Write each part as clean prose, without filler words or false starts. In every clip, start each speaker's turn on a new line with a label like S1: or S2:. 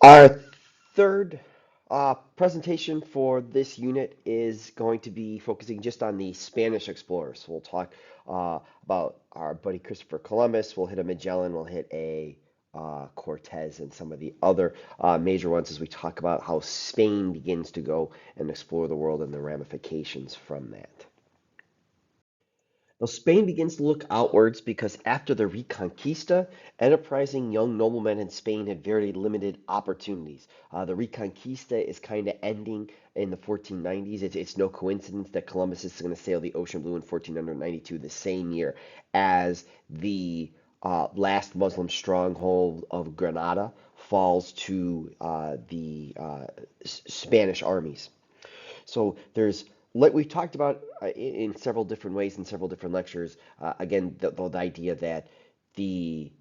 S1: Our third presentation for this unit is going to be focusing just on the Spanish explorers. So we'll talk about our buddy Christopher Columbus. We'll hit a Magellan. We'll hit a Cortez and some of the other major ones as we talk about how Spain begins to go and explore the world and the ramifications from that. Now, Spain begins to look outwards because after the Reconquista, enterprising young noblemen in Spain had very limited opportunities. The Reconquista is kind of ending in the 1490s. It's no coincidence that Columbus is going to sail the ocean blue in 1492, the same year as the last Muslim stronghold of Granada falls to the Spanish armies. So there's, like we've talked about in several different ways in several different lectures, again, the idea that the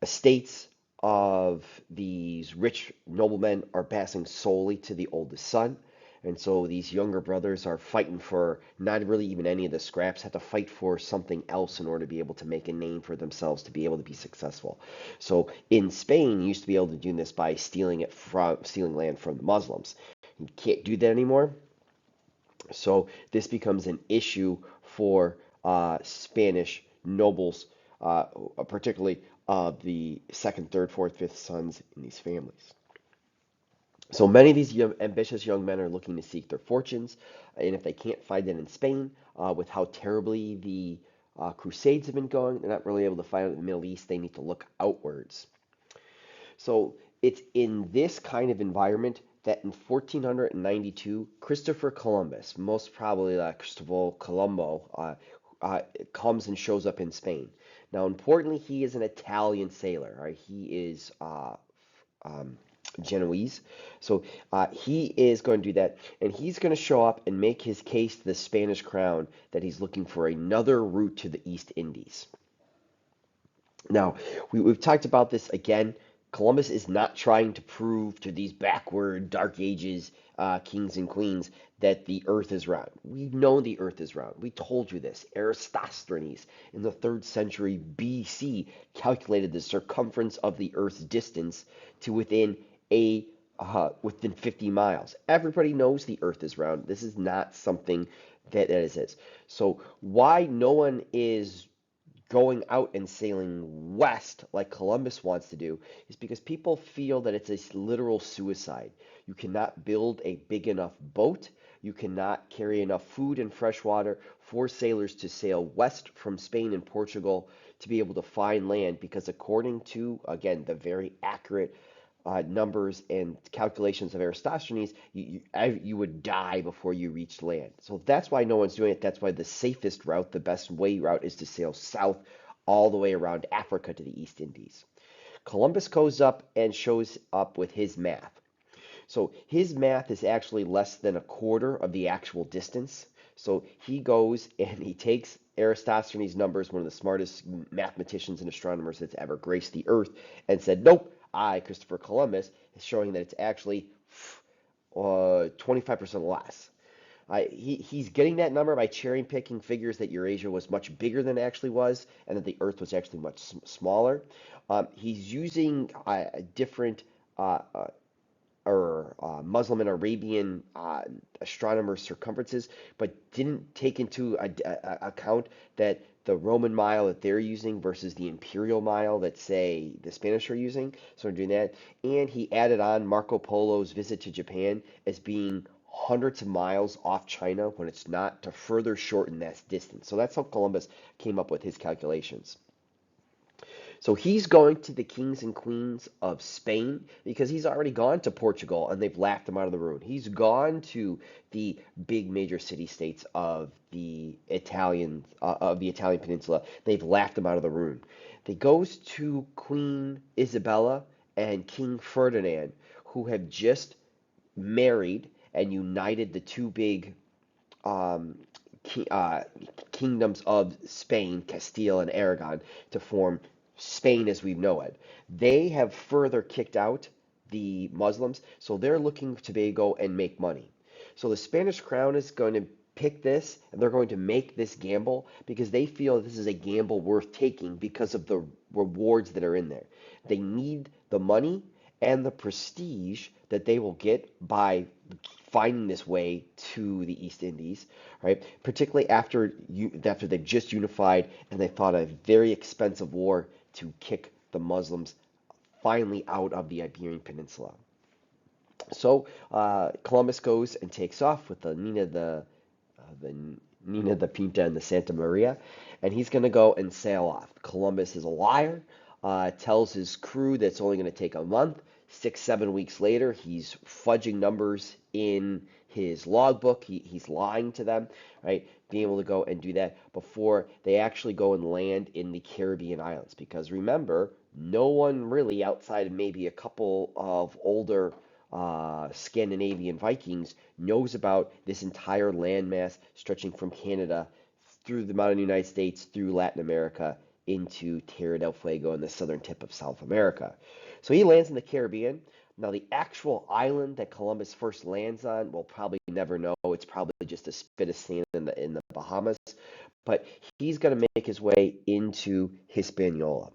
S1: estates of these rich noblemen are passing solely to the oldest son. And so these younger brothers are fighting for not really even any of the scraps, have to fight for something else in order to be able to make a name for themselves, to be able to be successful. So in Spain, you used to be able to do this by stealing land from the Muslims. You can't do that anymore. So this becomes an issue for Spanish nobles, particularly the second, third, fourth, fifth sons in these families. So many of these ambitious young men are looking to seek their fortunes, and if they can't find it in Spain, with how terribly the Crusades have been going, they're not really able to find it in the Middle East. They need to look outwards. So it's in this kind of environment that in 1492, Christopher Columbus, most probably Cristobal Colombo, comes and shows up in Spain. Now, importantly, he is an Italian sailor. Right? He is um, Genoese. So he is going to do that, and he's going to show up and make his case to the Spanish crown that he's looking for another route to the East Indies. Now, we've talked about this again. Columbus is not trying to prove to these backward Dark Ages kings and queens that the Earth is round. We know the Earth is round. We told you this. Eratosthenes in the 3rd century BC calculated the circumference of the Earth's distance to within 50 miles. Everybody knows the Earth is round. This is not something that is. So why no one is going out and sailing west like Columbus wants to do is because people feel that it's a literal suicide. You cannot build a big enough boat. You cannot carry enough food and fresh water for sailors to sail west from Spain and Portugal to be able to find land because according to, again, the very accurate numbers and calculations of Eratosthenes, you would die before you reached land. So that's why no one's doing it. That's why the safest route, the best way route, is to sail south all the way around Africa to the East Indies. Columbus goes up and shows up with his math. So his math is actually less than a quarter of the actual distance. So he goes and he takes Eratosthenes' numbers, one of the smartest mathematicians and astronomers that's ever graced the earth, and said, nope, I, Christopher Columbus, is showing that it's actually 25% less. He's getting that number by cherry picking figures that Eurasia was much bigger than it actually was, and that the Earth was actually much smaller. He's using different or Muslim and Arabian astronomers' circumferences, but didn't take into account that the Roman mile that they're using versus the imperial mile that, say, the Spanish are using. So we're doing that. And he added on Marco Polo's visit to Japan as being hundreds of miles off China when it's not, to further shorten that distance. So that's how Columbus came up with his calculations. So he's going to the kings and queens of Spain because he's already gone to Portugal and they've laughed him out of the room. He's gone to the big major city states of the Italian peninsula. They've laughed him out of the room. He goes to Queen Isabella and King Ferdinand, who have just married and united the two big um, ki- uh, kingdoms of Spain, Castile and Aragon, to form Spain as we know it. They have further kicked out the Muslims, so they're looking to go and make money. So the Spanish crown is going to pick this, and they're going to make this gamble because they feel this is a gamble worth taking because of the rewards that are in there. They need the money, and the prestige that they will get by finding this way to the East Indies, right? Particularly after they've just unified and they fought a very expensive war to kick the Muslims finally out of the Iberian Peninsula. So Columbus goes and takes off with the Nina the Pinta and the Santa Maria, and he's going to go and sail off. Columbus is a liar, tells his crew that it's only going to take a month. 6, 7 weeks later, he's fudging numbers in his logbook. He's lying to them, right? Being able to go and do that before they actually go and land in the Caribbean islands. Because remember, no one really outside of maybe a couple of older Scandinavian Vikings knows about this entire landmass stretching from Canada through the modern United States, through Latin America, into Tierra del Fuego and the southern tip of South America. So he lands in the Caribbean. Now, the actual island that Columbus first lands on, we'll probably never know. It's probably just a spit of sand in the Bahamas. But he's going to make his way into Hispaniola.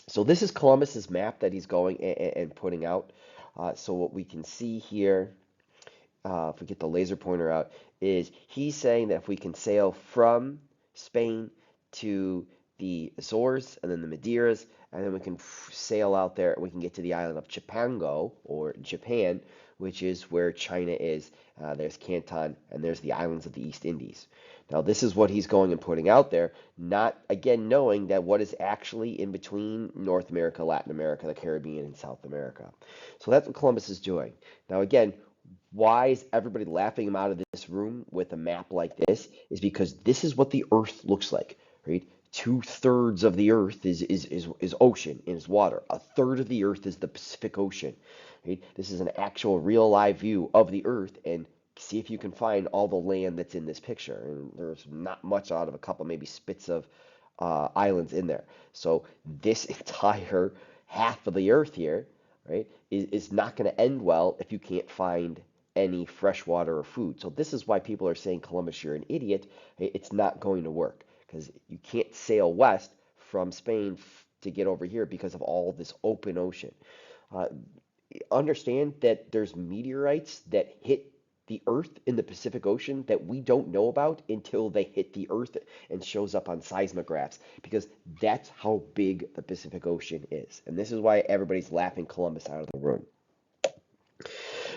S1: So this is Columbus's map that he's going and putting out. So what we can see here, if we get the laser pointer out, is he's saying that if we can sail from Spain to the Azores and then the Madeiras, and then we can sail out there, we can get to the island of Chipango, or Japan, which is where China is. There's Canton, and there's the islands of the East Indies. Now, this is what he's going and putting out there, not again knowing that what is actually in between North America, Latin America, the Caribbean, and South America. So that's what Columbus is doing. Now, again, why is everybody laughing him out of this room with a map like this? Is because this is what the Earth looks like, right? 2/3 of the Earth is ocean and is water. A third of the Earth is the Pacific Ocean, right? This is an actual real live view of the Earth, and see if you can find all the land that's in this picture. And there's not much out of a couple, maybe spits of islands in there. So this entire half of the Earth here, right, is not going to end well if you can't find any fresh water or food. So this is why people are saying, Columbus, you're an idiot. It's not going to work because you can't sail west from Spain to get over here because of all of this open ocean. Uh, Understand that there's meteorites that hit the Earth in the Pacific Ocean that we don't know about until they hit the Earth and shows up on seismographs, because that's how big the Pacific Ocean is. And this is why everybody's laughing Columbus out of the room.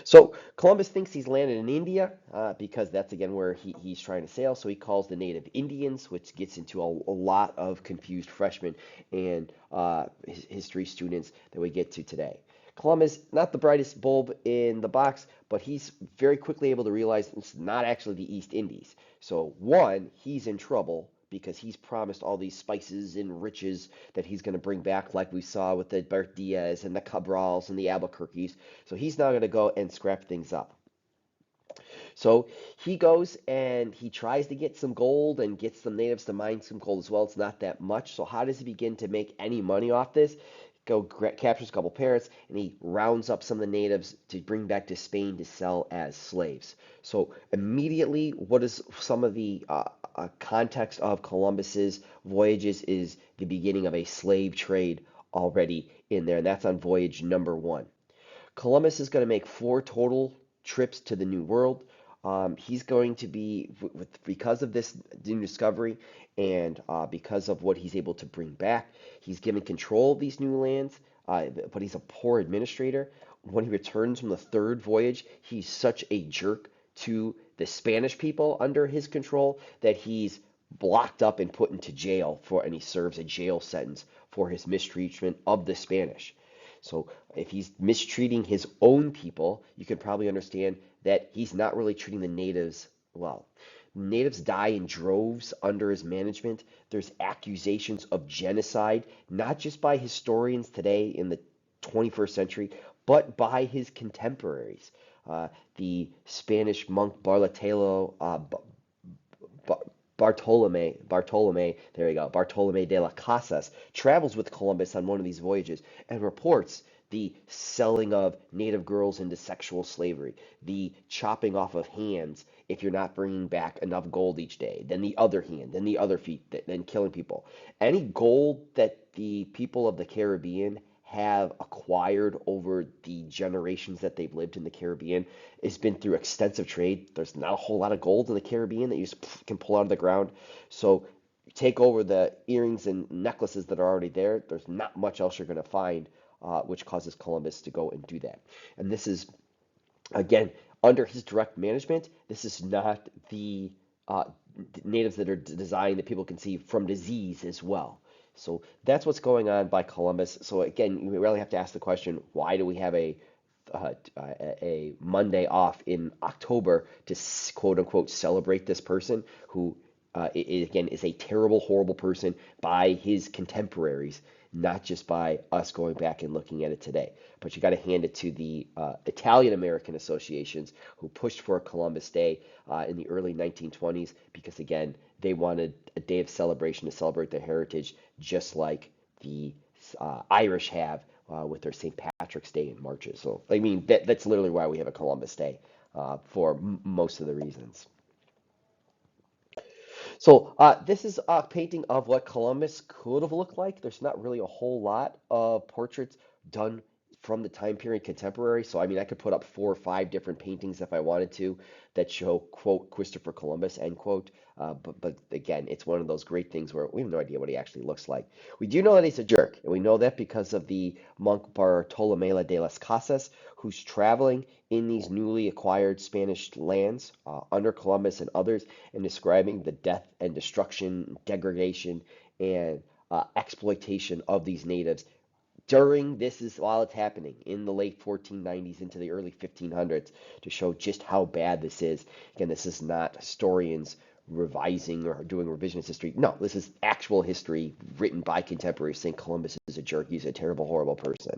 S1: So Columbus thinks he's landed in India because that's again where he's trying to sail. So he calls the native Indians, which gets into a lot of confused freshmen and history students that we get to today. Columbus, not the brightest bulb in the box, but he's very quickly able to realize it's not actually the East Indies. So one, he's in trouble because he's promised all these spices and riches that he's going to bring back, like we saw with the Bert Diaz and the Cabrals and the Albuquerques. So he's now going to go and scrap things up. So he goes and he tries to get some gold and gets some natives to mine some gold as well. It's not that much. So how does he begin to make any money off this? Captures a couple parents, and he rounds up some of the natives to bring back to Spain to sell as slaves. So immediately, what is some of the context of Columbus's voyages is the beginning of a slave trade already in there, and that's on voyage number 1. Columbus is going to make 4 total trips to the New World. He's going to be, because of this new discovery and because of what he's able to bring back, he's given control of these new lands, but he's a poor administrator. When he returns from the 3rd voyage, he's such a jerk to the Spanish people under his control that he's locked up and put into jail and he serves a jail sentence for his mistreatment of the Spanish. So if he's mistreating his own people, you can probably understand that he's not really treating the natives well. Natives die in droves under his management. There's accusations of genocide, not just by historians today in the 21st century, but by his contemporaries. The Spanish monk Bartolome, there you go, Bartolome de las Casas travels with Columbus on one of these voyages and reports the selling of native girls into sexual slavery, the chopping off of hands if you're not bringing back enough gold each day, then the other hand, then the other feet, then killing people. Any gold that the people of the Caribbean have acquired over the generations that they've lived in the Caribbean has been through extensive trade. There's not a whole lot of gold in the Caribbean that you just can pull out of the ground. So take over the earrings and necklaces that are already there. There's not much else you're going to find, which causes Columbus to go and do that. And this is, again, under his direct management. This is not the uh, natives that are designed that people can see from disease as well. So that's what's going on by Columbus. So again, you really have to ask the question, why do we have a Monday off in October to quote unquote celebrate this person who again is a terrible, horrible person by his contemporaries, not just by us going back and looking at it today. But you got to hand it to the Italian American associations who pushed for a Columbus Day in the early 1920s because, again, they wanted a day of celebration to celebrate their heritage, just like the Irish have with their St. Patrick's Day in March. So, I mean, that's literally why we have a Columbus Day for most of the reasons. So this is a painting of what Columbus could have looked like. There's not really a whole lot of portraits done from the time period contemporary. So I mean, I could put up 4 or 5 different paintings if I wanted to that show quote Christopher Columbus end quote. But again, it's one of those great things where we have no idea what he actually looks like. We do know that he's a jerk, and we know that because of the monk Bartolomé de las Casas, who's traveling in these newly acquired Spanish lands under Columbus and others, and describing the death and destruction, degradation, and exploitation of these natives during this is while it's happening in the late 1490s into the early 1500s to show just how bad this is. Again, this is not historians revising or doing revisionist history. No, this is actual history written by contemporaries saying Columbus is a jerk. He's a terrible, horrible person.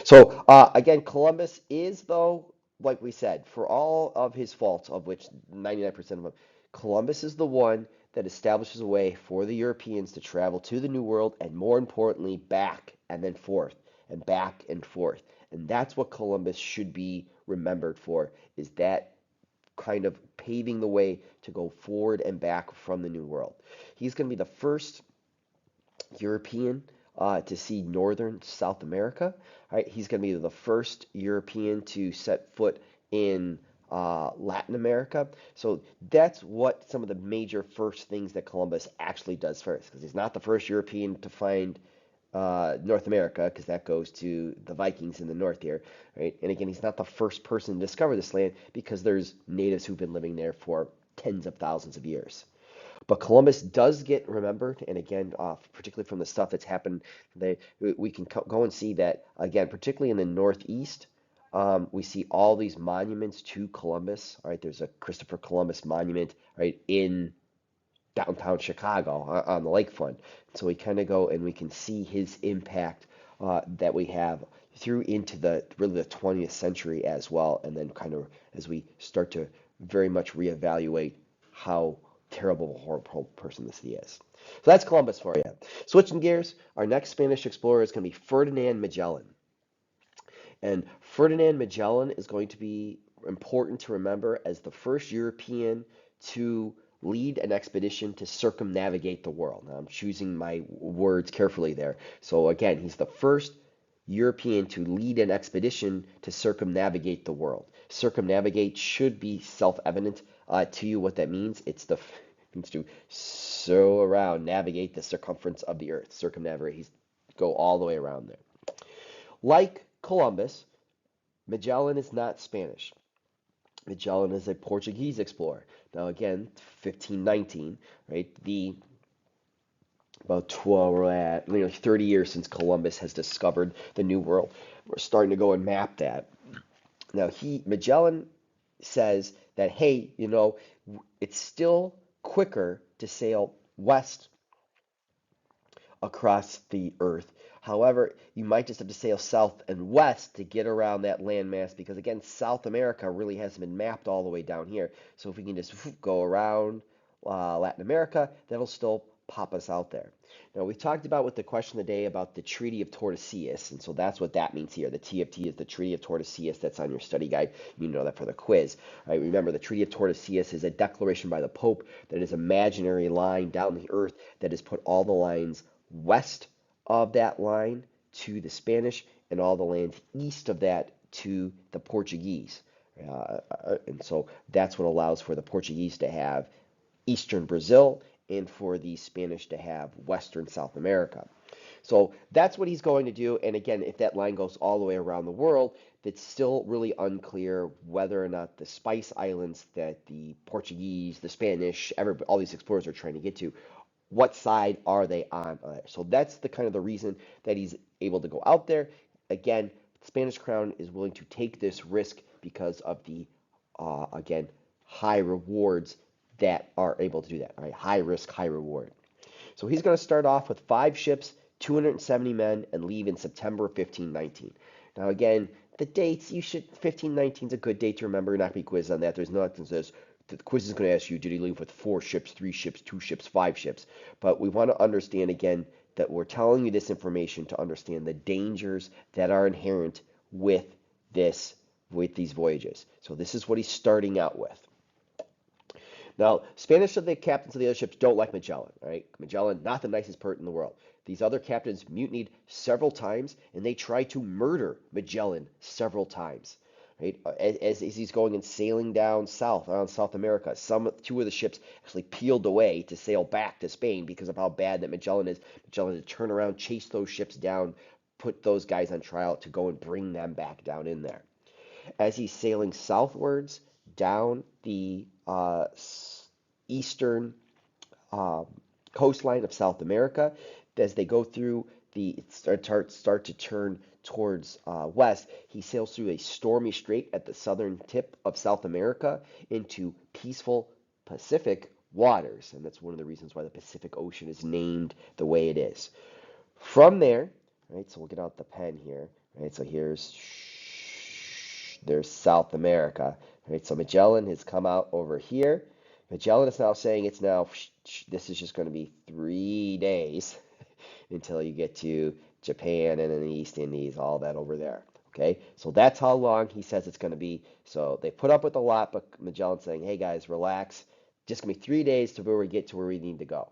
S1: So again, Columbus is, though, like we said, for all of his faults, of which 99% of them, Columbus is the one that establishes a way for the Europeans to travel to the New World and, more importantly, back and then forth and back and forth. And that's what Columbus should be remembered for, is that kind of paving the way to go forward and back from the New World. He's going to be the first European to see northern South America. Right? He's going to be the first European to set foot in Latin America. So that's what some of the major first things that Columbus actually does first, because he's not the first European to find North America, because that goes to the Vikings in the north here, right? And again, he's not the first person to discover this land because there's natives who've been living there for tens of thousands of years. But Columbus does get remembered, and again, particularly from the stuff that's happened, we can go and see that again, particularly in the Northeast, we see all these monuments to Columbus. All right, there's a Christopher Columbus monument, right, in downtown Chicago on the lakefront. So we kind of go and we can see his impact that we have through into the really the 20th century as well, and then kind of as we start to very much reevaluate how terrible, horrible person this he is. So that's Columbus for you. Switching gears, our next Spanish explorer is going to be Ferdinand Magellan. And Ferdinand Magellan is going to be important to remember as the first European to lead an expedition to circumnavigate the world. Now, I'm choosing my words carefully there. So again, he's the first European to lead an expedition to circumnavigate the world. Circumnavigate should be self-evident to you what that means. Means to sail around, navigate the circumference of the earth. Circumnavigate, he's go all the way around there. Like Columbus, Magellan is not Spanish. Magellan is a Portuguese explorer. Now again, 1519, right? About 12, we're at 30 years since Columbus has discovered the New World. We're starting to go and map that. Now Magellan says that, hey, it's still quicker to sail west across the earth. However, you might just have to sail south and west to get around that landmass because, again, South America really hasn't been mapped all the way down here. So if we can just go around Latin America, that'll still pop us out there. Now, we talked about with the question of the day about the Treaty of Tordesillas, and so that's what that means here. The TFT is the Treaty of Tordesillas. That's on your study guide. You know that for the quiz. All right, remember, the Treaty of Tordesillas is a declaration by the Pope that is an imaginary line down the earth that has put all the lines west of that line to the Spanish and all the lands east of that to the Portuguese. And so that's what allows for the Portuguese to have eastern Brazil and for the Spanish to have western South America. So that's what he's going to do. And again, if that line goes all the way around the world, it's still really unclear whether or not the Spice Islands that the Portuguese, the Spanish, all these explorers are trying to get to, what side are they on? So that's the kind of the reason that he's able to go out there. Again, Spanish Crown is willing to take this risk because of the, again, high rewards that are able to do that. All right, high risk, high reward. So he's going to start off with 5 ships, 270 men, and leave in September 1519. Now, again, the dates, 1519 is a good date to remember. You're not going to be quizzed on that. There's nothing that says the quiz is going to ask you, did he leave with 4 ships, 3 ships, 2 ships, 5 ships? But we want to understand, again, that we're telling you this information to understand the dangers that are inherent with these voyages. So this is what he's starting out with. Now, Spanish of the captains of the other ships don't like Magellan, right? Magellan, not the nicest person in the world. These other captains mutinied several times, and they tried to murder Magellan several times, right? As he's going and sailing down south, around South America, two of the ships actually peeled away to sail back to Spain because of how bad that Magellan is. Magellan had to turn around, chase those ships down, put those guys on trial to go and bring them back down in there. As he's sailing southwards down the eastern coastline of South America, as they go through start to turn towards west, he sails through a stormy strait at the southern tip of South America into peaceful Pacific waters, and that's one of the reasons why the Pacific Ocean is named the way it is. From there, right, so we'll get out the pen here, right, so there's South America, right, so Magellan has come out over here. Magellan is now saying this is just going to be 3 days until you get to Japan and in the East Indies, all that over there. Okay, so that's how long he says it's going to be. So they put up with a lot, but Magellan's saying, hey guys, relax. Just going to be 3 days to where we get to where we need to go.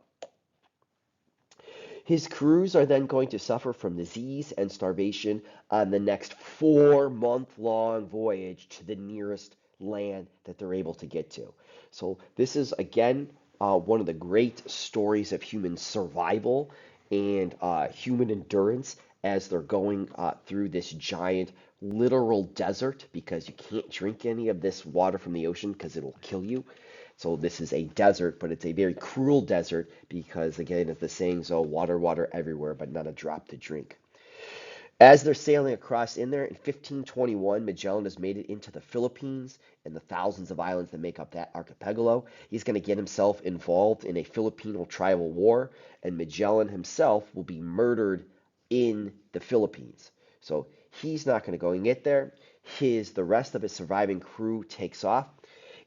S1: His crews are then going to suffer from disease and starvation on the next 4-month-long voyage to the nearest land that they're able to get to. So this is, again, one of the great stories of human survival and human endurance as they're going through this giant literal desert, because you can't drink any of this water from the ocean because it'll kill you. So this is a desert, but it's a very cruel desert because, again, as the saying goes, water, water everywhere, but not a drop to drink. As they're sailing across in there, in 1521, Magellan has made it into the Philippines and the thousands of islands that make up that archipelago. He's going to get himself involved in a Filipino tribal war, and Magellan himself will be murdered in the Philippines. So he's not going to go and get there. The rest of his surviving crew takes off.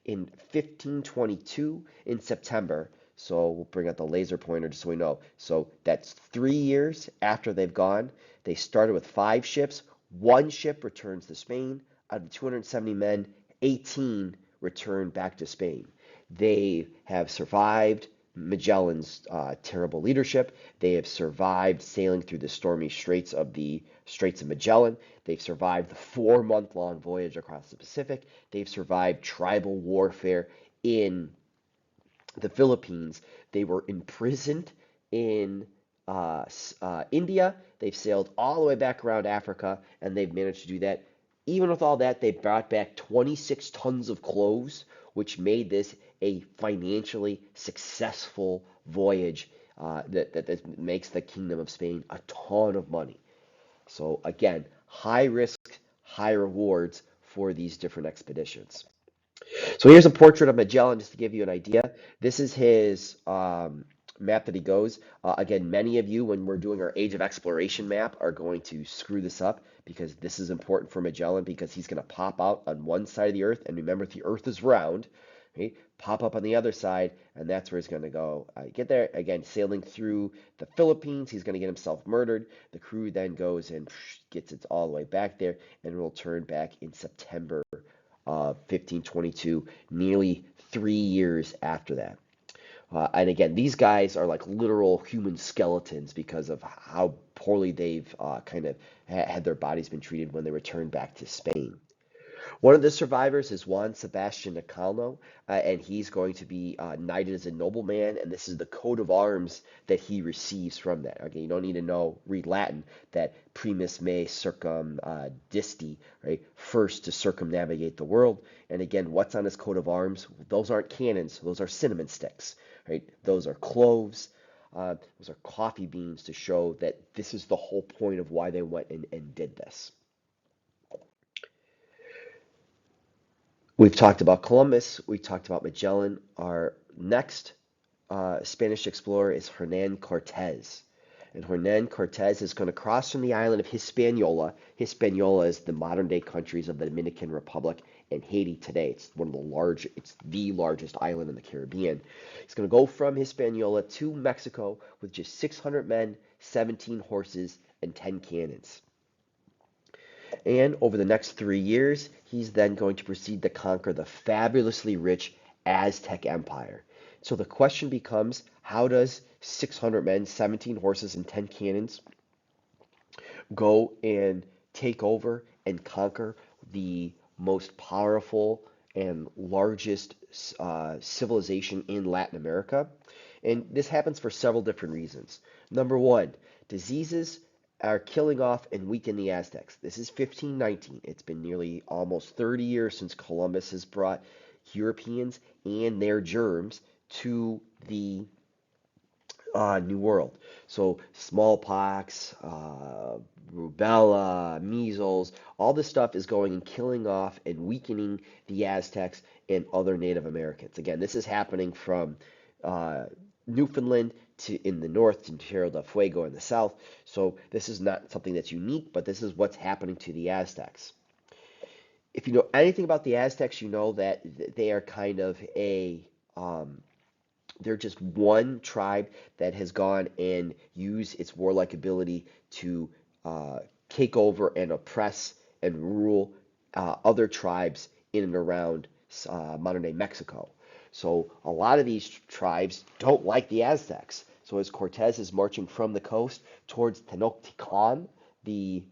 S1: In 1522, in September, so we'll bring out the laser pointer just so we know. So that's 3 years after they've gone. They started with 5 ships. 1 ship returns to Spain. Out of 270 men, 18 return back to Spain. They have survived Magellan's terrible leadership. They have survived sailing through the stormy Straits of Magellan. They've survived the 4-month-long voyage across the Pacific. They've survived tribal warfare in the Philippines. They were imprisoned in India. They've sailed all the way back around Africa, and they've managed to do that. Even with all that, they brought back 26 tons of clothes, which made this a financially successful voyage that makes the Kingdom of Spain a ton of money. So again, high risk, high rewards for these different expeditions. So here's a portrait of Magellan just to give you an idea. This is his map that he goes. Again, many of you, when we're doing our Age of Exploration map, are going to screw this up because this is important for Magellan because he's going to pop out on one side of the Earth. And remember, the Earth is round. Right? Pop up on the other side, and that's where he's going to go. Get there, again, sailing through the Philippines. He's going to get himself murdered. The crew then goes and gets it all the way back there and will turn back in September 1522, nearly 3 years after that. And again, these guys are like literal human skeletons because of how poorly they've kind of had their bodies been treated when they returned back to Spain. One of the survivors is Juan Sebastian Elcano, and he's going to be knighted as a nobleman, and this is the coat of arms that he receives from that. Okay, you don't need to read Latin, that primus me circum disti, right? First to circumnavigate the world. And again, what's on his coat of arms? Those aren't cannons, those are cinnamon sticks, right? Those are cloves. Those are coffee beans to show that this is the whole point of why they went and did this. We've talked about Columbus. We talked about Magellan. Our next Spanish explorer is Hernan Cortez. And Hernan Cortez is going to cross from the island of Hispaniola. Hispaniola is the modern day countries of the Dominican Republic and Haiti today. It's the largest island in the Caribbean. He's going to go from Hispaniola to Mexico with just 600 men, 17 horses, and 10 cannons. And over the next 3 years, he's then going to proceed to conquer the fabulously rich Aztec Empire. So the question becomes, how does 600 men, 17 horses, and 10 cannons go and take over and conquer the most powerful and largest civilization in Latin America? And this happens for several different reasons. Number one, diseases are killing off and weakening the Aztecs. This is 1519. It's been nearly almost 30 years since Columbus has brought Europeans and their germs to the New World. So smallpox, rubella, measles, all this stuff is going and killing off and weakening the Aztecs and other Native Americans. Again, this is happening from uh, Newfoundland to in the north to Tierra del Fuego in the south. So this is not something that's unique, but this is what's happening to the Aztecs. If you know anything about the Aztecs, you know that they are kind of um, they're just one tribe that has gone and used its warlike ability to uh, take over and oppress and rule other tribes in and around modern day Mexico. So a lot of these tribes don't like the Aztecs. So as Cortez is marching from the coast towards Tenochtitlan, the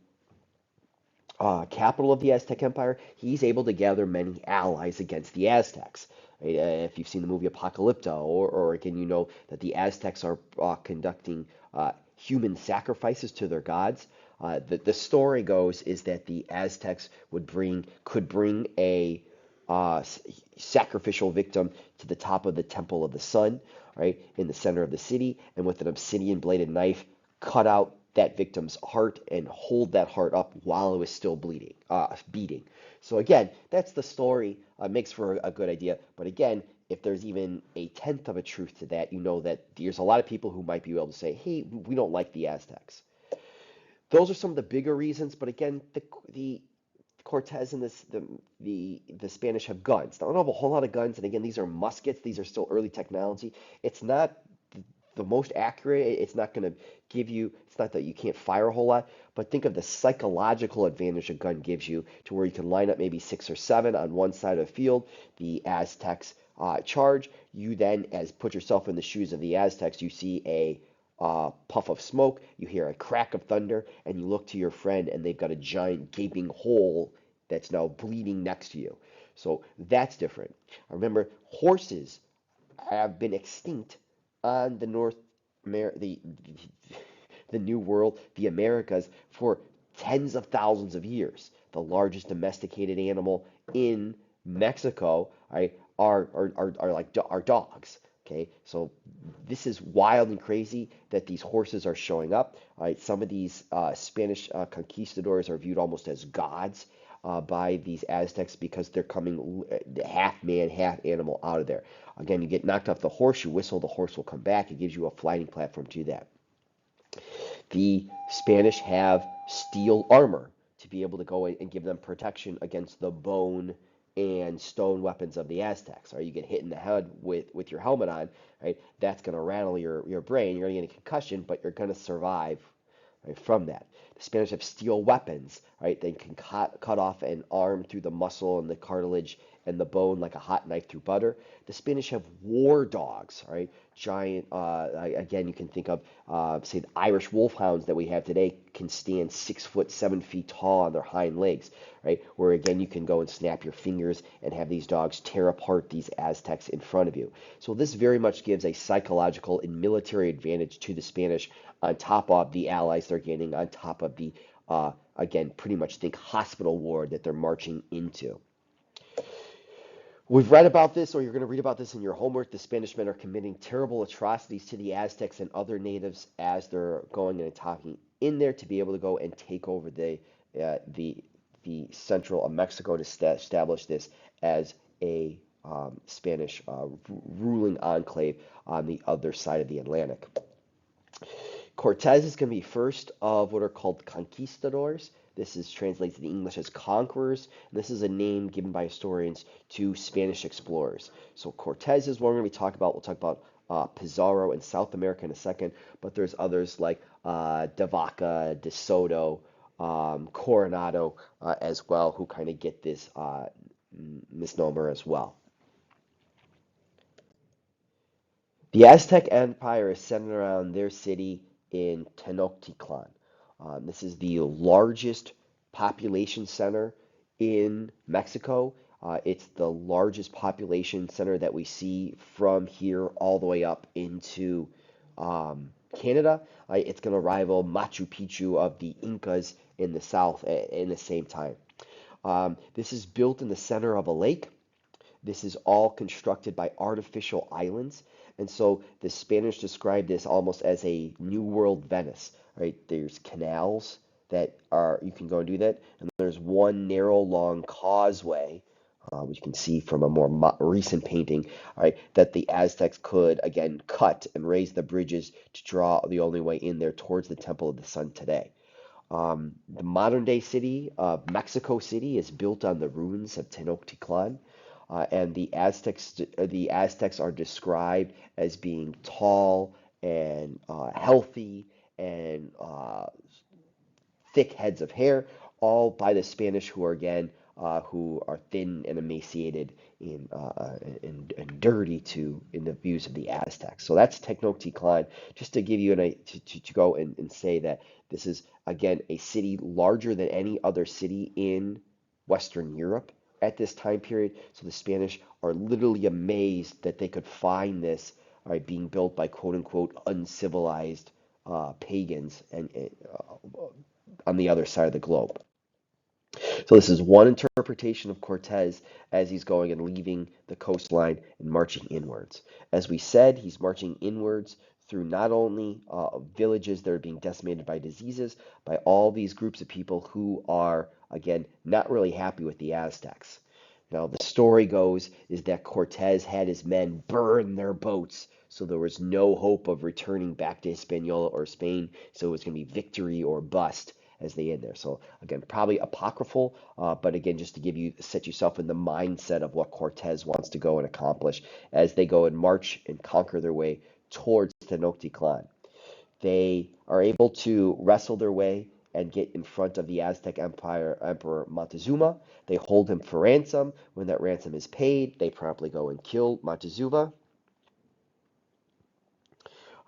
S1: capital of the Aztec Empire, he's able to gather many allies against the Aztecs. Right? If you've seen the movie Apocalypto, or again, you know that the Aztecs are conducting human sacrifices to their gods. The story goes is that the Aztecs could bring a sacrificial victim to the top of the Temple of the Sun, right, in the center of the city, and with an obsidian bladed knife, cut out that victim's heart and hold that heart up while it was still beating. So again, that's the story. Makes for a good idea. But again, if there's even a tenth of a truth to that, you know that there's a lot of people who might be able to say, "Hey, we don't like the Aztecs." Those are some of the bigger reasons. But again, the Cortez and the Spanish have guns. They don't have a whole lot of guns, and again, these are muskets. These are still early technology. It's not the most accurate. It's not going to give you. It's not that you can't fire a whole lot, but think of the psychological advantage a gun gives you, to where you can line up maybe six or seven on one side of the field. The Aztecs charge. You then, as put yourself in the shoes of the Aztecs, you see a puff of smoke, you hear a crack of thunder, and you look to your friend, and they've got a giant gaping hole that's now bleeding next to you. So that's different. Remember, horses have been extinct on the the New World, the Americas, for tens of thousands of years. The largest domesticated animal in Mexico, right, are like are dogs. Okay, so this is wild and crazy that these horses are showing up. Right, some of these Spanish conquistadors are viewed almost as gods by these Aztecs because they're coming half man, half animal out of there. Again, you get knocked off the horse, you whistle, the horse will come back. It gives you a flying platform to that. The Spanish have steel armor to be able to go and give them protection against the bone and stone weapons of the Aztecs. Or you get hit in the head with your helmet on, right? That's going to rattle your brain. You're going to get a concussion, but you're going to survive, right, from that. The Spanish have steel weapons, right? They can cut off an arm through the muscle and the cartilage and the bone like a hot knife through butter. The Spanish have war dogs, right? Giant, again, you can think of, say, the Irish wolfhounds that we have today can stand 6 foot, 7 feet tall on their hind legs, right? Where again, you can go and snap your fingers and have these dogs tear apart these Aztecs in front of you. So this very much gives a psychological and military advantage to the Spanish on top of the allies they're gaining, on top of the, again, pretty much think hospital ward that they're marching into. We've read about this, or you're going to read about this in your homework. The Spanish men are committing terrible atrocities to the Aztecs and other natives as they're going and attacking in there to be able to go and take over the central of Mexico to establish this as a Spanish ruling enclave on the other side of the Atlantic. Cortez is going to be first of what are called conquistadors. This is translated in English as conquerors, and this is a name given by historians to Spanish explorers. So Cortez is what we're going to be talking about. We'll talk about Pizarro in South America in a second, but there's others like De Vaca, De Soto, Coronado as well, who kind of get this misnomer as well. The Aztec Empire is centered around their city in Tenochtitlan. This is the largest population center in Mexico. It's the largest population center that we see from here all the way up into Canada. It's going to rival Machu Picchu of the Incas in the south in the same time. This is built in the center of a lake. This is all constructed by artificial islands. And so the Spanish describe this almost as a New World Venice, right? There's canals that are, you can go and do that. And there's one narrow, long causeway, which you can see from a more recent painting, right? That the Aztecs could, again, cut and raise the bridges to draw the only way in there towards the Temple of the Sun today. The modern day city of Mexico City is built on the ruins of Tenochtitlan. And the Aztecs are described as being tall and healthy and thick heads of hair, all by the Spanish, who are again who are thin and emaciated and dirty in the views of the Aztecs. So that's Tenochtitlan. Just to give you to go and say that this is again a city larger than any other city in Western Europe at this time period. So the Spanish are literally amazed that they could find this being built by quote unquote uncivilized pagans and on the other side of the globe. So this is one interpretation of Cortez as he's going and leaving the coastline and marching inwards. As we said, he's marching inwards through not only villages that are being decimated by diseases, by all these groups of people who are, again, not really happy with the Aztecs. Now, the story goes is that Cortez had his men burn their boats, so there was no hope of returning back to Hispaniola or Spain, so it was going to be victory or bust as they end there. So again, probably apocryphal, but again, just to give you, set yourself in the mindset of what Cortez wants to go and accomplish as they go and march and conquer their way towards Tenochtitlan. They are able to wrestle their way and get in front of the Aztec Emperor Montezuma. They hold him for ransom. When that ransom is paid, they promptly go and kill Montezuma.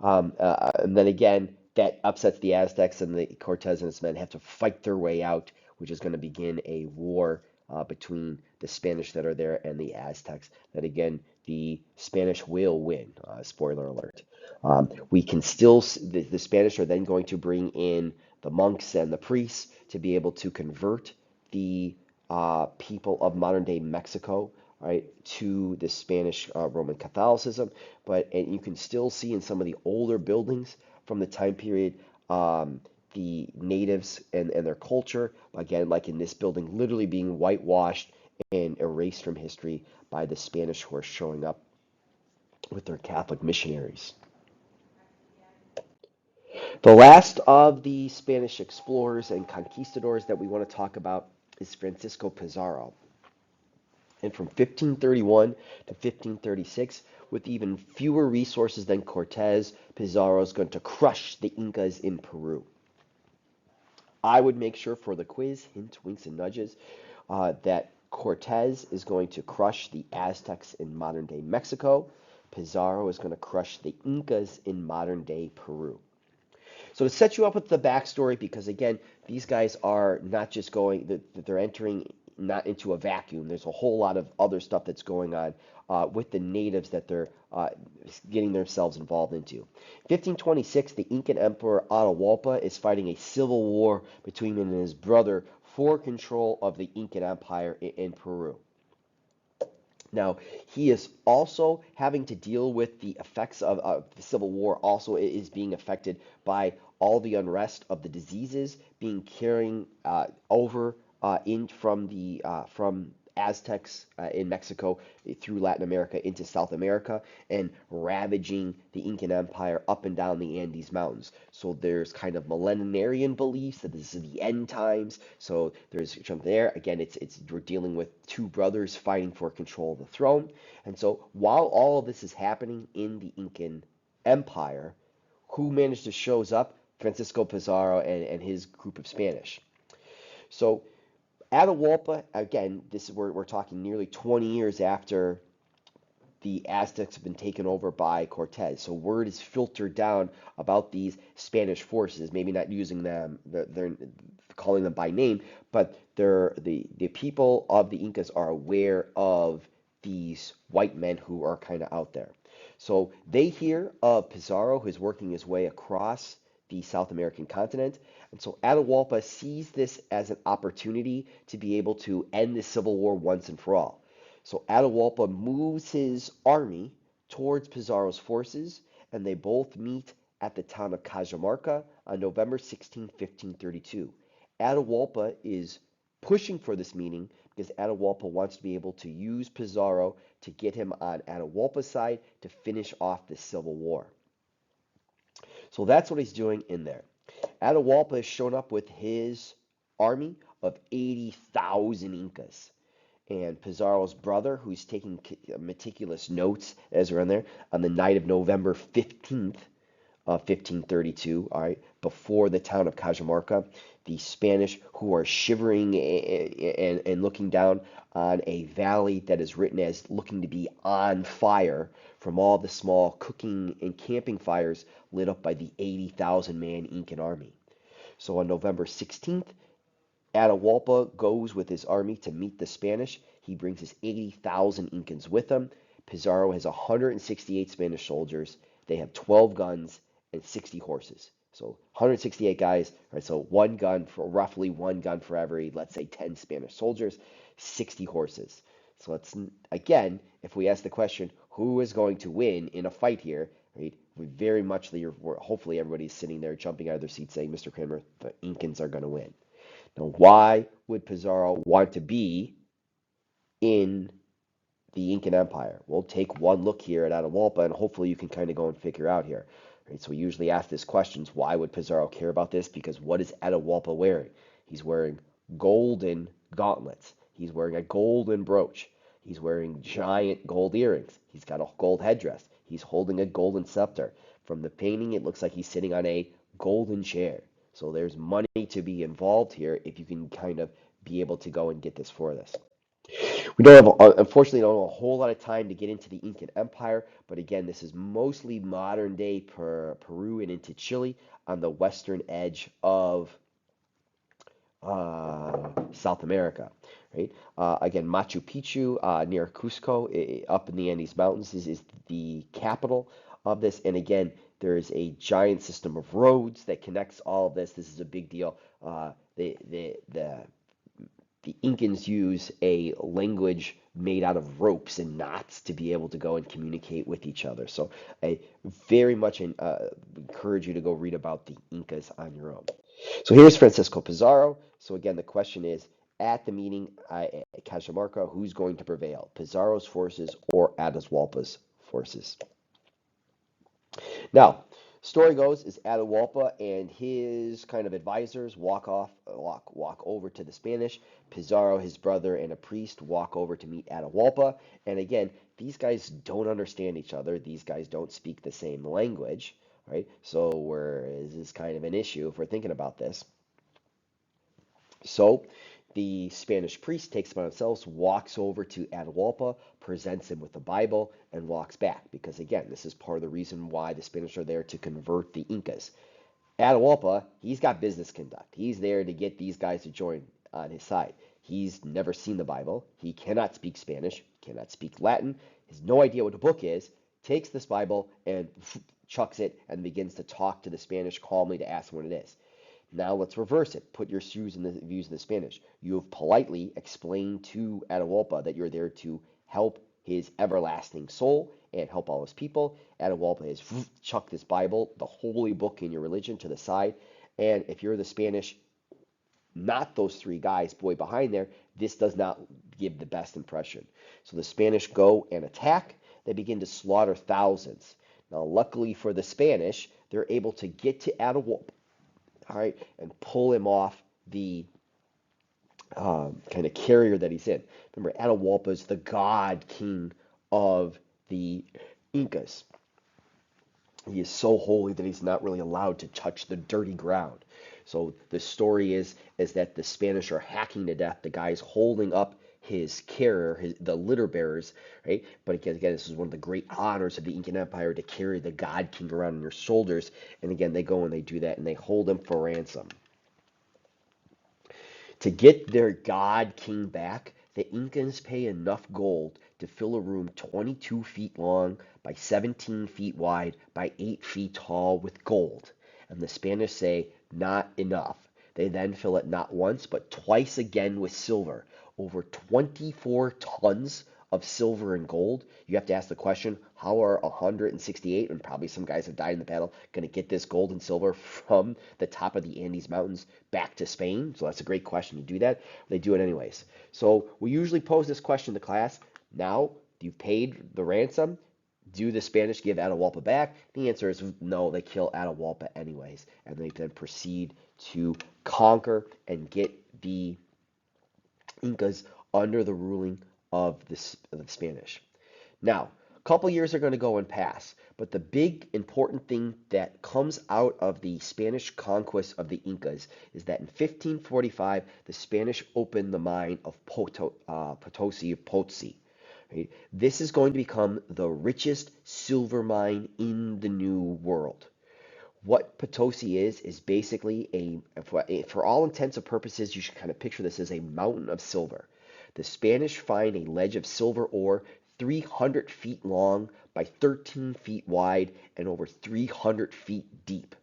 S1: And then again, that upsets the Aztecs, and the Cortez and his men have to fight their way out, which is going to begin a war between the Spanish that are there and the Aztecs. That again, the Spanish will win. Spoiler alert. We can still, the Spanish are then going to bring in the monks and the priests to be able to convert the people of modern day Mexico, right, to the Spanish Roman Catholicism. And you can still see in some of the older buildings from the time period the natives and their culture, again, like in this building, literally being whitewashed and erased from history by the Spanish who are showing up with their Catholic missionaries. The last of the Spanish explorers and conquistadors that we want to talk about is Francisco Pizarro. And from 1531 to 1536, with even fewer resources than Cortez, Pizarro is going to crush the Incas in Peru. I would make sure for the quiz, hint, winks, and nudges, that Cortez is going to crush the Aztecs in modern day Mexico. Pizarro is going to crush the Incas in modern day Peru. So to set you up with the backstory, because again, these guys are not just they're entering not into a vacuum. There's a whole lot of other stuff that's going on with the natives that they're getting themselves involved into. 1526, the Incan Emperor Atahualpa is fighting a civil war between him and his brother for control of the Incan Empire in Peru. Now, he is also having to deal with the effects of the Civil War. Also, it is being affected by all the unrest of the diseases being carrying over in from Aztecs in Mexico through Latin America into South America and ravaging the Incan Empire up and down the Andes Mountains. So there's kind of millenarian beliefs that this is the end times. So there's from there again, it's we're dealing with two brothers fighting for control of the throne. And so while all of this is happening in the Incan Empire, who managed to shows up? Francisco Pizarro and his group of Spanish. So Atahualpa, again, this is we're talking nearly 20 years after the Aztecs have been taken over by Cortez. So word is filtered down about these Spanish forces, maybe not using them, they're calling them by name, but the people of the Incas are aware of these white men who are kind of out there. So they hear of Pizarro, who's working his way across the South American continent. And so Atahualpa sees this as an opportunity to be able to end the civil war once and for all. So Atahualpa moves his army towards Pizarro's forces, and they both meet at the town of Cajamarca on November 16, 1532. Atahualpa is pushing for this meeting because Atahualpa wants to be able to use Pizarro to get him on Atahualpa's side to finish off this civil war. So that's what he's doing in there. Atahualpa has shown up with his army of 80,000 Incas. And Pizarro's brother, who's taking meticulous notes as we're in there, on the night of November 15th of 1532, all right, before the town of Cajamarca, the Spanish who are shivering and looking down on a valley that is written as looking to be on fire from all the small cooking and camping fires lit up by the 80,000 man Incan army. So on November 16th, Atahualpa goes with his army to meet the Spanish. He brings his 80,000 Incans with him. Pizarro has 168 Spanish soldiers. They have 12 guns and 60 horses. So 168 guys, right? So one gun for roughly one gun for every, let's say, 10 Spanish soldiers, 60 horses. So let's again, if we ask the question, who is going to win in a fight here? Right? We very much, hopefully, everybody's sitting there jumping out of their seats saying, Mr. Kramer, the Incans are going to win. Now, why would Pizarro want to be in the Incan Empire? We'll take one look here at Atahualpa, and hopefully you can kind of go and figure out here. Right, so we usually ask this questions, why would Pizarro care about this? Because what is Atahualpa wearing? He's wearing golden gauntlets. He's wearing a golden brooch. He's wearing giant gold earrings. He's got a gold headdress. He's holding a golden scepter. From the painting, it looks like he's sitting on a golden chair. So there's money to be involved here if you can kind of be able to go and get this for this. We don't have, unfortunately, don't have a whole lot of time to get into the Incan Empire, but again, this is mostly modern day Peru and into Chile on the western edge of South America, right? Again, Machu Picchu near Cusco, up in the Andes Mountains, is the capital of this. And again, there is a giant system of roads that connects all of this. This is a big deal. The Incans use a language made out of ropes and knots to be able to go and communicate with each other. So I very much encourage you to go read about the Incas on your own. So here's Francisco Pizarro. So again, the question is, at the meeting at Cajamarca, who's going to prevail, Pizarro's forces or Atahualpa's forces? Now, story goes is Atahualpa and his kind of advisors walk over to the Spanish. Pizarro, his brother, and a priest walk over to meet Atahualpa. And again, these guys don't understand each other. These guys don't speak the same language, right? So where is this kind of an issue if we're thinking about this? So the Spanish priest takes upon himself, walks over to Atahualpa, presents him with the Bible, and walks back. Because again, this is part of the reason why the Spanish are there to convert the Incas. Atahualpa, he's got business conduct. He's there to get these guys to join on his side. He's never seen the Bible. He cannot speak Spanish, cannot speak Latin, has no idea what a book is, takes this Bible and chucks it and begins to talk to the Spanish calmly to ask them what it is. Now let's reverse it. Put your shoes in the views of the Spanish. You have politely explained to Atahualpa that you're there to help his everlasting soul and help all his people. Atahualpa has chucked this Bible, the holy book in your religion, to the side. And if you're the Spanish, not those three guys, boy, behind there, this does not give the best impression. So the Spanish go and attack. They begin to slaughter thousands. Now, luckily for the Spanish, they're able to get to Atahualpa, all right, and pull him off the kind of carrier that he's in. Remember, Atahualpa is the god king of the Incas. He is so holy that he's not really allowed to touch the dirty ground. So the story is that the Spanish are hacking to death the guys holding up his carrier, the litter bearers, right? But again, this is one of the great honors of the Incan Empire to carry the God King around on your shoulders. And again, they go and they do that and they hold him for ransom. To get their God King back, the Incans pay enough gold to fill a room 22 feet long by 17 feet wide by 8 feet tall with gold. And the Spanish say, not enough. They then fill it not once, but twice again with silver. Over 24 tons of silver and gold. You have to ask the question, how are 168, and probably some guys have died in the battle, going to get this gold and silver from the top of the Andes Mountains back to Spain? So that's a great question to do that. They do it anyways. So we usually pose this question to class. Now, you've paid the ransom. Do the Spanish give Atahualpa back? The answer is no, they kill Atahualpa anyways. And they then proceed to conquer and get the Incas under the ruling of the Spanish. Now, a couple years are going to go and pass, but the big important thing that comes out of the Spanish conquest of the Incas is that in 1545, the Spanish opened the mine of Potosi. Right? This is going to become the richest silver mine in the New World. What Potosi is basically for all intents and purposes, you should kind of picture this as a mountain of silver. The Spanish find a ledge of silver ore 300 feet long by 13 feet wide and over 300 feet deep.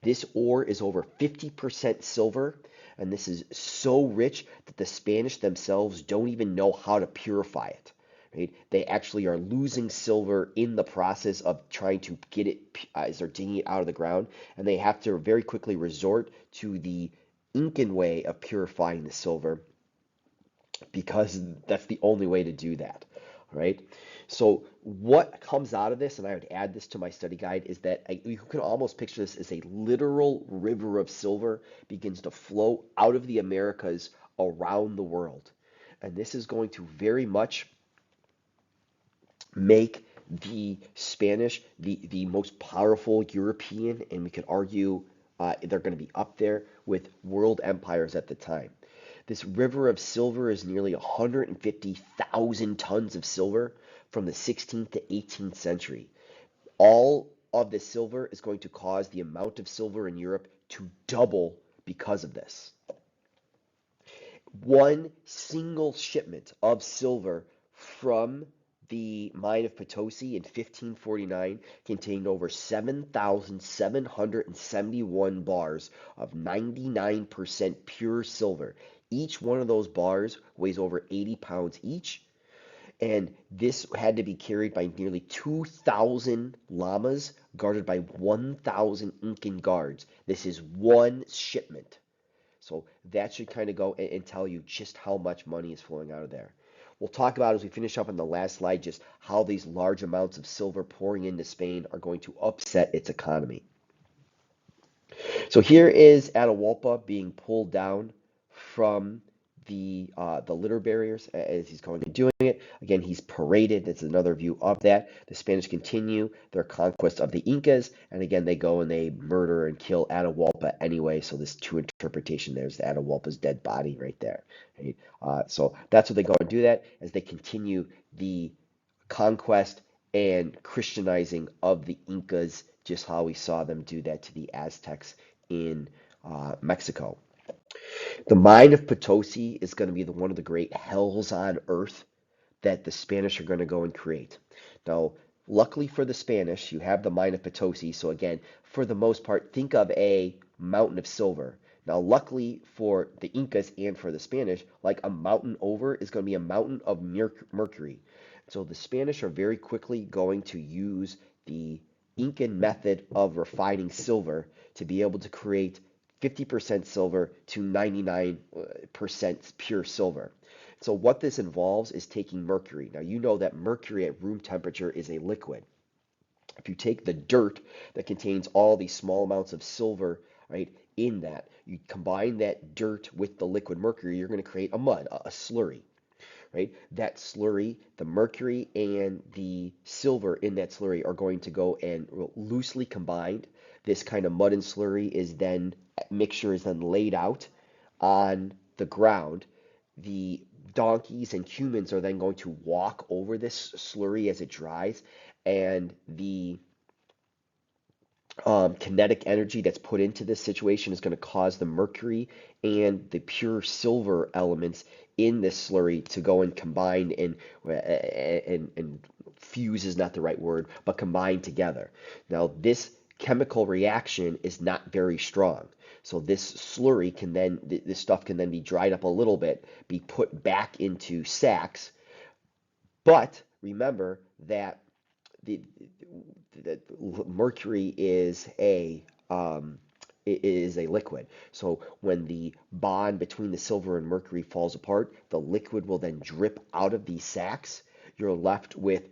S1: This ore is over 50% silver, and this is so rich that the Spanish themselves don't even know how to purify it. Right? They actually are losing silver in the process of trying to get it as they're digging it out of the ground, and they have to very quickly resort to the Incan way of purifying the silver because that's the only way to do that. Right? So what comes out of this, and I would add this to my study guide, is that you can almost picture this as a literal river of silver begins to flow out of the Americas around the world. And this is going to very much make the Spanish the most powerful European, and we could argue they're going to be up there with world empires at the time. This river of silver is nearly 150,000 tons of silver from the 16th to 18th century. All of the silver is going to cause the amount of silver in Europe to double because of this. One single shipment of silver from the mine of Potosi in 1549 contained over 7,771 bars of 99% pure silver. Each one of those bars weighs over 80 pounds each, and this had to be carried by nearly 2,000 llamas guarded by 1,000 Incan guards. This is one shipment. So that should kind of go and tell you just how much money is flowing out of there. We'll talk about as we finish up on the last slide just how these large amounts of silver pouring into Spain are going to upset its economy. So here is Atahualpa being pulled down from the litter barriers as he's going and doing it. Again, he's paraded. That's another view of that. The Spanish continue their conquest of the Incas, and again they go and they murder and kill Atahualpa anyway. So this two interpretation. There's Atahualpa's dead body right there. Right? So that's what they go and do that as they continue the conquest and Christianizing of the Incas, just how we saw them do that to the Aztecs in Mexico. The mine of Potosi is going to be one of the great hells on earth that the Spanish are going to go and create. Now, luckily for the Spanish, you have the mine of Potosi. So again, for the most part, think of a mountain of silver. Now, luckily for the Incas and for the Spanish, like a mountain over is going to be a mountain of mercury. So the Spanish are very quickly going to use the Incan method of refining silver to be able to create 50% silver to 99% pure silver. So what this involves is taking mercury. Now you know that mercury at room temperature is a liquid. If you take the dirt that contains all these small amounts of silver, right, in that, you combine that dirt with the liquid mercury, you're going to create a mud, a slurry, right? That slurry, the mercury and the silver in that slurry are going to go and loosely combined. This kind of mud and slurry is then, mixture is then laid out on the ground. The donkeys and humans are then going to walk over this slurry as it dries, and the kinetic energy that's put into this situation is going to cause the mercury and the pure silver elements in this slurry to go and combine and fuse is not the right word, but combine together. Now, this chemical reaction is not very strong. So this slurry can then, this stuff can then be dried up a little bit, be put back into sacks. But remember that the, the mercury is a liquid. So when the bond between the silver and mercury falls apart, the liquid will then drip out of these sacks. You're left with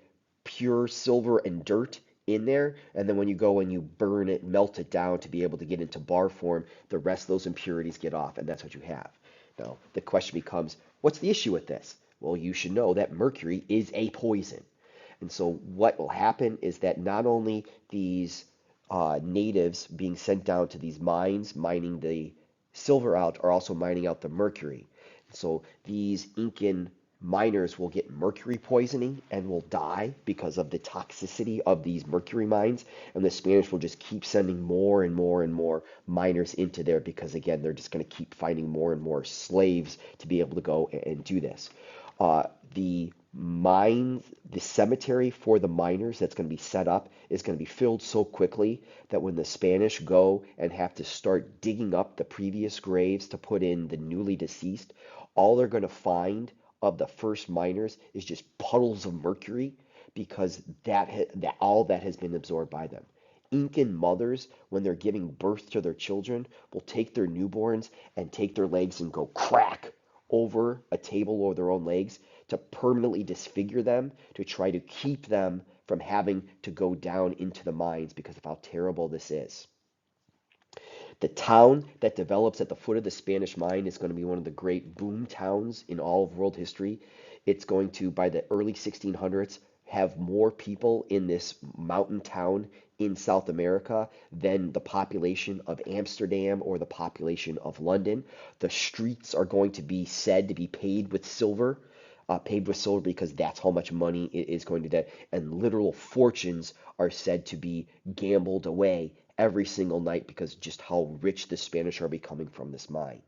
S1: pure silver and dirt in there, and then when you go and you burn it, melt it down to be able to get into bar form, the rest of those impurities get off, and that's what you have. Now, the question becomes, what's the issue with this? Well, you should know that mercury is a poison. And so what will happen is that not only these natives being sent down to these mines, mining the silver out, are also mining out the mercury. So these Incan miners will get mercury poisoning and will die because of the toxicity of these mercury mines. And the Spanish will just keep sending more and more and more miners into there because, again, they're just going to keep finding more and more slaves to be able to go and do this. The mines, the cemetery for the miners that's going to be set up is going to be filled so quickly that when the Spanish go and have to start digging up the previous graves to put in the newly deceased, all they're going to find of the first miners is just puddles of mercury because that all that has been absorbed by them. Incan mothers, when they're giving birth to their children, will take their newborns and take their legs and go crack over a table or their own legs to permanently disfigure them, to try to keep them from having to go down into the mines because of how terrible this is. The town that develops at the foot of the Spanish mine is going to be one of the great boom towns in all of world history. It's going to, by the early 1600s, have more people in this mountain town in South America than the population of Amsterdam or the population of London. The streets are going to be said to be paved with silver because that's how much money it is going to get, and literal fortunes are said to be gambled away every single night because just how rich the Spanish are becoming from this mine.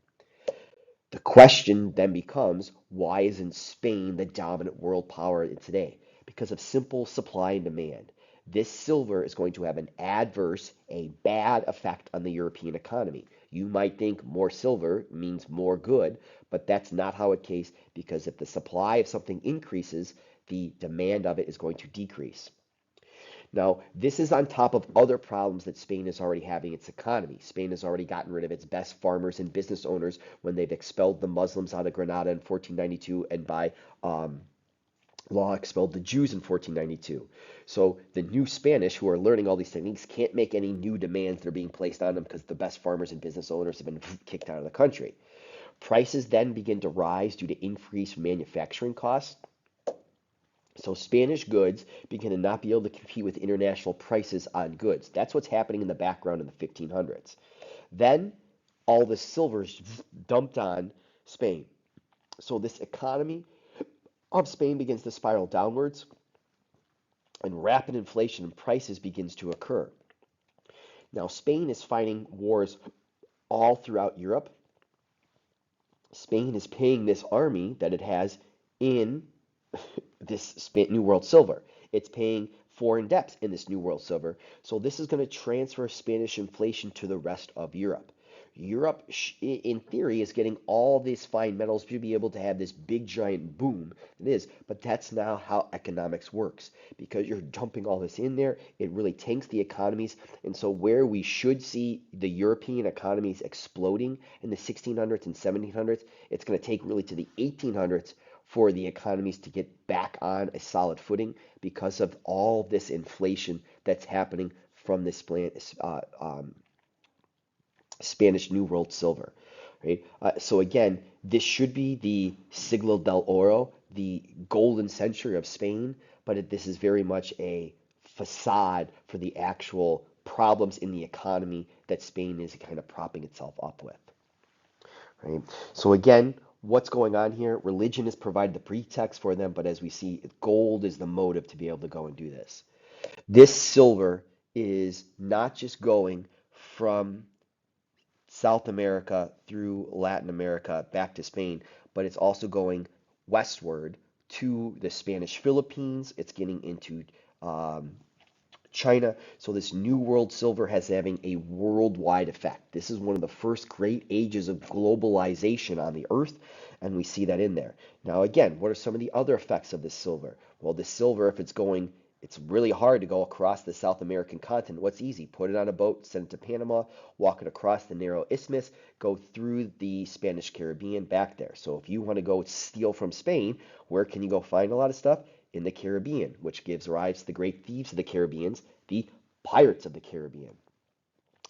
S1: The question then becomes, why isn't Spain the dominant world power today? Because of simple supply and demand. This silver is going to have a bad effect on the European economy. You might think more silver means more good, but that's not how it case because if the supply of something increases, the demand of it is going to decrease. Now, this is on top of other problems that Spain is already having its economy. Spain has already gotten rid of its best farmers and business owners when they've expelled the Muslims out of Granada in 1492 and by law expelled the Jews in 1492. So the new Spanish, who are learning all these techniques, can't make any new demands that are being placed on them because the best farmers and business owners have been kicked out of the country. Prices then begin to rise due to increased manufacturing costs. So Spanish goods begin to not be able to compete with international prices on goods. That's what's happening in the background in the 1500s. Then all the silver's dumped on Spain. So this economy of Spain begins to spiral downwards, and rapid inflation in prices begins to occur. Now, Spain is fighting wars all throughout Europe. Spain is paying this army that it has in this New World Silver. It's paying foreign debts in this New World Silver. So this is going to transfer Spanish inflation to the rest of Europe. Europe, in theory, is getting all these fine metals to be able to have this big giant boom. It is, but that's now how economics works. Because you're dumping all this in there, it really tanks the economies. And so where we should see the European economies exploding in the 1600s and 1700s, it's going to take really to the 1800s for the economies to get back on a solid footing because of all this inflation that's happening from this Spanish New World Silver, right? So again, this should be the Siglo del Oro, the golden century of Spain, but this is very much a facade for the actual problems in the economy that Spain is kind of propping itself up with, right? So again, what's going on here? Religion has provided the pretext for them, but as we see, gold is the motive to be able to go and do this. This silver is not just going from South America through Latin America back to Spain, but it's also going westward to the Spanish Philippines. It's getting into um, China. So this New World Silver has having a worldwide effect. This is one of the first great ages of globalization on the earth, and we see that in there. Now, again, what are some of the other effects of this silver? Well, the silver, if it's really hard to go across the South American continent. What's easy? Put it on a boat, send it to Panama, walk it across the narrow isthmus, go through the Spanish Caribbean back there. So if you want to go steal from Spain, where can you go find a lot of stuff? In the Caribbean, which gives rise to the great thieves of the Caribbeans, the pirates of the Caribbean.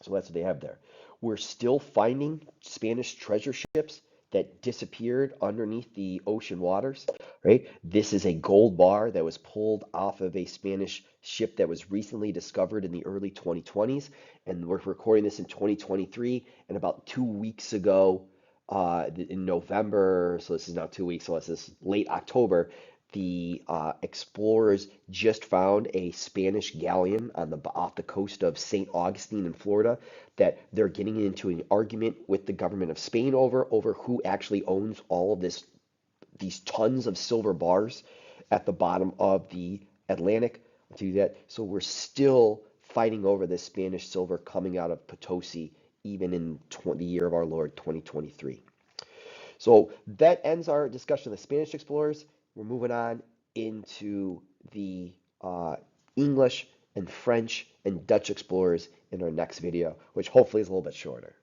S1: So that's what they have there. We're still finding Spanish treasure ships that disappeared underneath the ocean waters, right? This is a gold bar that was pulled off of a Spanish ship that was recently discovered in the early 2020s, and we're recording this in 2023. And about 2 weeks ago, in November, so this is now 2 weeks, so this is late October, the explorers just found a Spanish galleon off the coast of St. Augustine in Florida that they're getting into an argument with the government of Spain over who actually owns all of these tons of silver bars at the bottom of the Atlantic to that. So we're still fighting over this Spanish silver coming out of Potosi even in the year of our Lord 2023. So that ends our discussion of the Spanish explorers. We're moving on into the English and French and Dutch explorers in our next video, which hopefully is a little bit shorter.